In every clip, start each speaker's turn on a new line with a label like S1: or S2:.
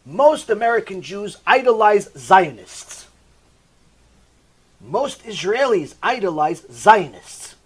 S1: Most American Jews idolize Zionists. Most Israelis idolize Zionists.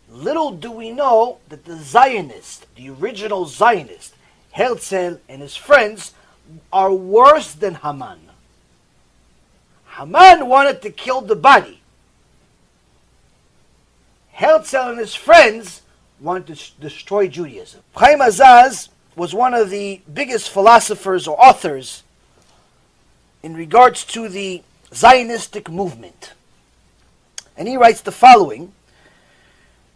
S1: Little do we know that the Zionist, the original Zionist, Herzl and his friends, are worse than Haman. Haman wanted to kill the body. Herzl and his friends wanted to destroy Judaism. Chaim Azaz was one of the biggest philosophers or authors in regards to the Zionistic movement. And he writes the following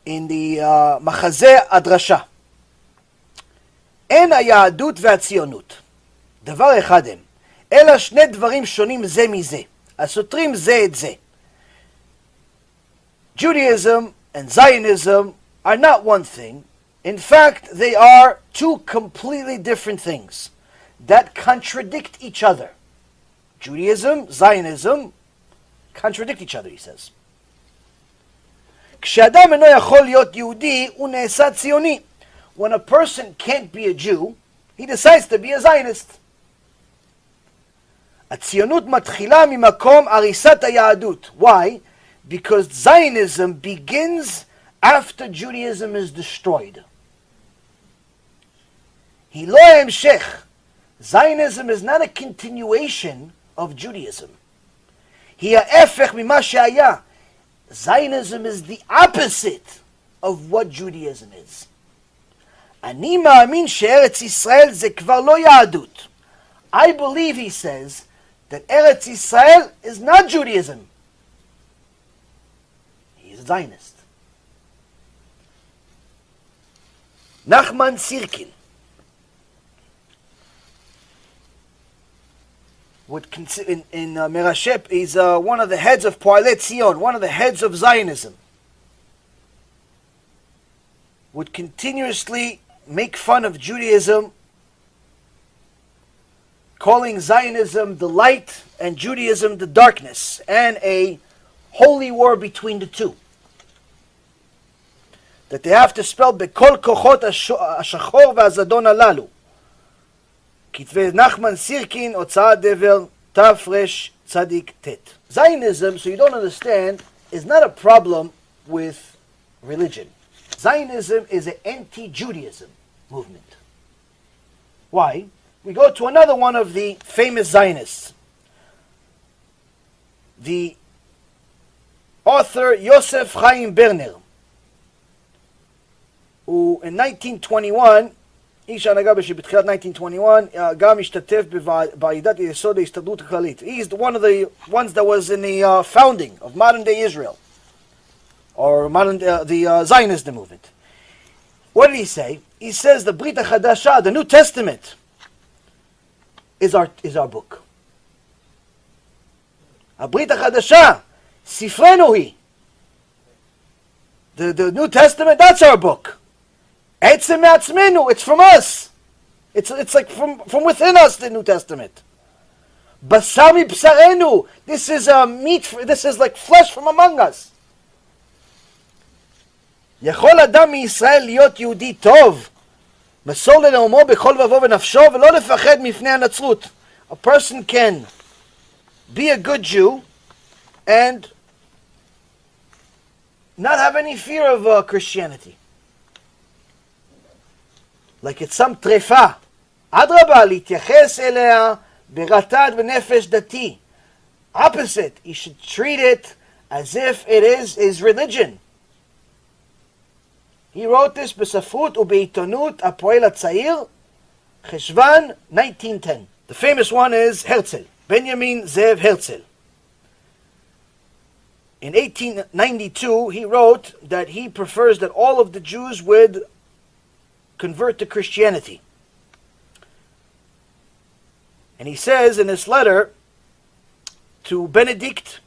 S1: in the Machazeh Adrasha. אין היהדות והציונות דבר אחד הם, אלא שני דברים שונים זה מזה, הסותרים זה את זה. Judaism and Zionism are not one thing. In fact, they are two completely different things that contradict each other. Judaism, Zionism contradict each other, he says. כשאדם אינו יכול להיות יהודי, הוא נעשה ציוני. When a person can't be a Jew, he decides to be a Zionist. הציונות מתחילה ממקום הריסת היהדות. Why? Because Zionism begins after Judaism is destroyed. היא לא ההמשך. Zionism is not a continuation of Judaism. היא ההפך ממה שהיה. Zionism is the opposite of what Judaism is. אני מאמין שארץ ישראל זה כבר לא יהדות. I believe, he says, that Eretz Yisrael is not Judaism. He is a Zionist. Nachman Sirkin would consider in Merashep, he's one of the heads of Poalet Zion, one of the heads of Zionism, would continuously make fun of Judaism, calling Zionism the light and Judaism the darkness, and a holy war between the two. That they have to spell Bekol Kochot Ashachor V'Azadon Alalu. Kitve Nachman Sirkin, Otzah Dever, Tafresh Tzadik Tet. Zionism, so you don't understand, is not a problem with religion. Zionism is an anti-Judaism movement. Why? We go to another one of the famous Zionists. The author Yosef Chaim Berner, who in 1921, איש ההנהגה שבתחילת 1921, גם השתתף בוועידת יסוד ההסתדרות הכללית. He's one of the ones that was in the founding of modern day Israel, or the Zionist movement. What did he say? He says the Brit HaChadasha, the New Testament, is our book. הברית החדשה, ספרנו היא. The New Testament, that's our book. עצם מעצמנו, it's from us. It's like from within us, the New Testament. בשר מבשרנו, this is meat, this is like flesh from among us. יכול אדם מישראל להיות יהודי טוב, מסור לנאומו בכל לבבו ונפשו, ולא לפחד מפני הנצרות. A person can be a good Jew and not have any fear of Christianity. Like it's some trefa. אדרבה, להתייחס אליה ברטד ונפש דתי. Opposite, you should treat it as if it is his religion. He wrote this בספרות ובעיתונות הפועל הצעיר, חשוון 1910. The famous one is Herzl, Benjamin Zev Herzl. In 1892, he wrote that he prefers that all of the Jews would convert to Christianity. And he says in this letter to Benedict,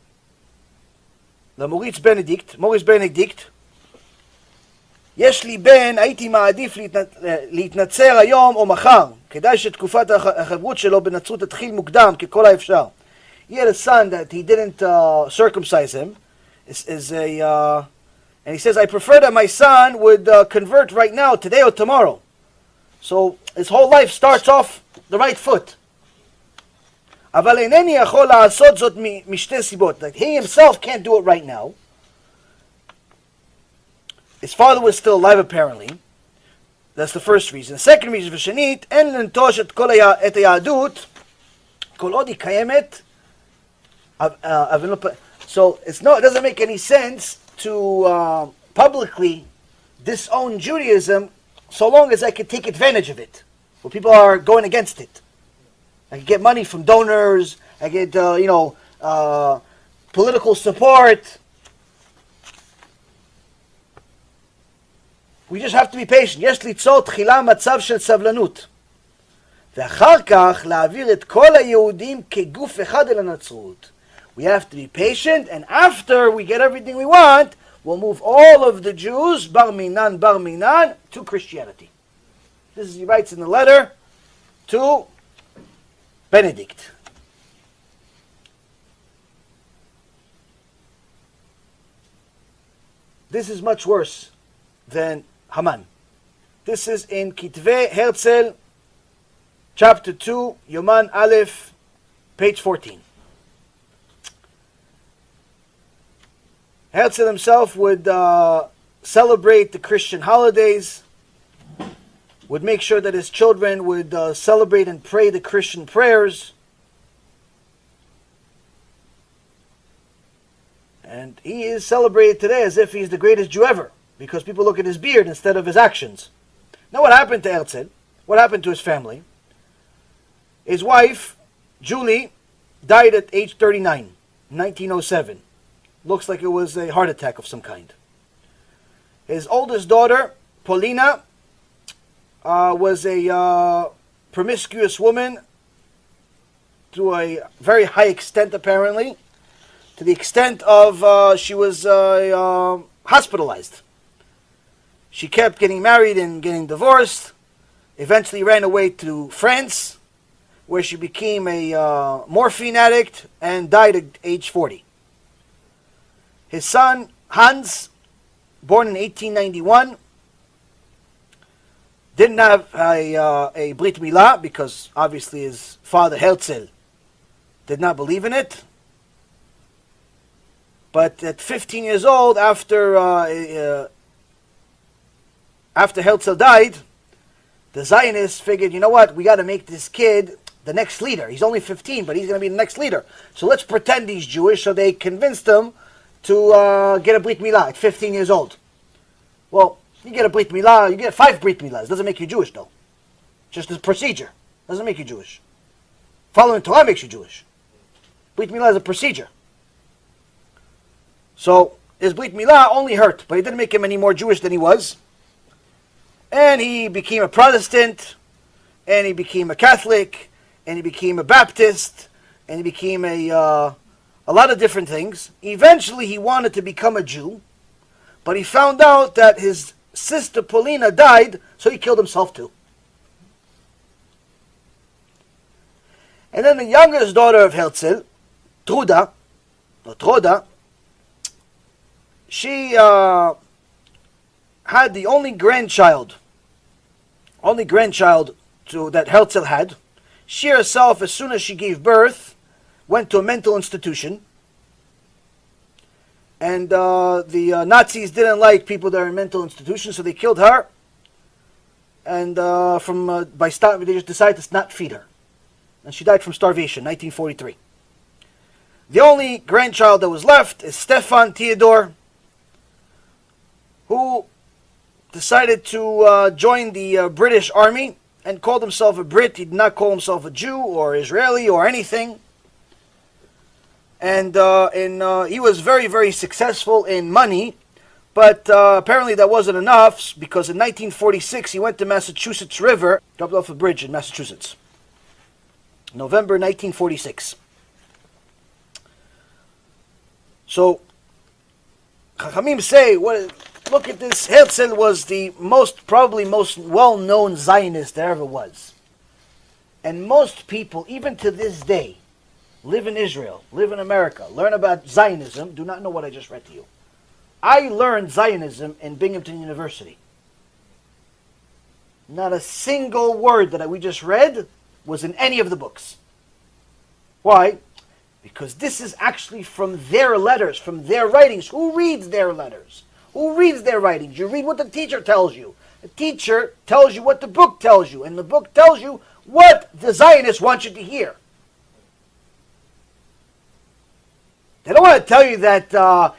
S1: the Maurice Benedict, יש לי בן, הייתי מעדיף להתנצר היום או מחר. כדאי שתקופת החברות שלו בנצרות תתחיל מוקדם ככל האפשר. He had a son that he didn't circumcise him. And he says, I prefer that my son would convert right now, today or tomorrow. So his whole life starts off the right foot. אבל אינני יכול לעשות זאת משתי סיבות. Like he himself can't do it right now. His father was still alive apparently. That's the first reason. The second reason, ושנית, אין לנטוש את היהדות כל עוד היא קיימת. So it doesn't make any sense to publicly disown Judaism so long as I can take advantage of it. Well, people are going against it. I can get money from donors. I get, political support. We just have to be patient. יש ליצור תחילה מצב של סבלנות. ואחר כך להעביר את כל היהודים כגוף אחד אל הנצרות. We have to be patient, and after we get everything we want, we'll move all of the Jews, bar minan, to Christianity. This is, he writes in the letter to Benedict. This is much worse than Haman. This is in Kitvei Herzl, chapter 2, Yoman Aleph, page 14. Herzl himself would celebrate the Christian holidays, would make sure that his children would celebrate and pray the Christian prayers. And he is celebrated today as if he's the greatest Jew ever, because people look at his beard instead of his actions. Now what happened to Herzl? What happened to his family? His wife, Julie, died at age 39, 1907. Looks like it was a heart attack of some kind. His oldest daughter, Paulina, was a promiscuous woman to a very high extent, apparently, to the extent of she was hospitalized. She kept getting married and getting divorced, eventually ran away to France, where she became a morphine addict and died at age 40. His son, Hans, born in 1891, didn't have a Brit Milah because obviously his father, Herzl, did not believe in it. But at 15 years old, after Herzl died, the Zionists figured, you know what, we got to make this kid the next leader. He's only 15, but he's going to be the next leader. So let's pretend he's Jewish, so they convinced him to get a Brit Milah at 15 years old. Well, you get a Brit Milah, you get 5 Brit Milahs. Doesn't make you Jewish, though. Just a procedure. Doesn't make you Jewish. Following Torah makes you Jewish. Brit Milah is a procedure. So, his Brit Milah only hurt, but it didn't make him any more Jewish than he was. And he became a Protestant, and he became a Catholic, and he became a Baptist, and he became a lot of different things. Eventually, he wanted to become a Jew, but he found out that his sister Paulina died, so he killed himself too. And then the youngest daughter of Herzl, Truda, she had the only grandchild that Herzl had. She herself, as soon as she gave birth, went to a mental institution. And the Nazis didn't like people that are in mental institutions, so they killed her. And they just decided to not feed her. And she died from starvation, 1943. The only grandchild that was left is Stefan Theodor, who decided to join the British Army and called himself a Brit. He did not call himself a Jew or Israeli or anything. And he was very, very successful in money, but apparently that wasn't enough, because in 1946 he went to Massachusetts River, jumped off a bridge in Massachusetts. November 1946. So, Chachamim say, look at this, Herzl was the probably most well-known Zionist there ever was. And most people, even to this day, live in Israel, live in America, learn about Zionism, do not know what I just read to you. I learned Zionism in Binghamton University. Not a single word that we just read was in any of the books. Why? Because this is actually from their letters, from their writings. Who reads their letters? Who reads their writings? You read what the teacher tells you. The teacher tells you what the book tells you, and the book tells you what the Zionists want you to hear. They don't want to tell you that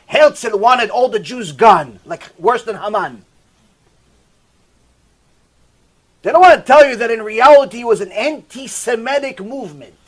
S1: Herzl wanted all the Jews gone, like worse than Haman. They don't want to tell you that in reality it was an anti-Semitic movement.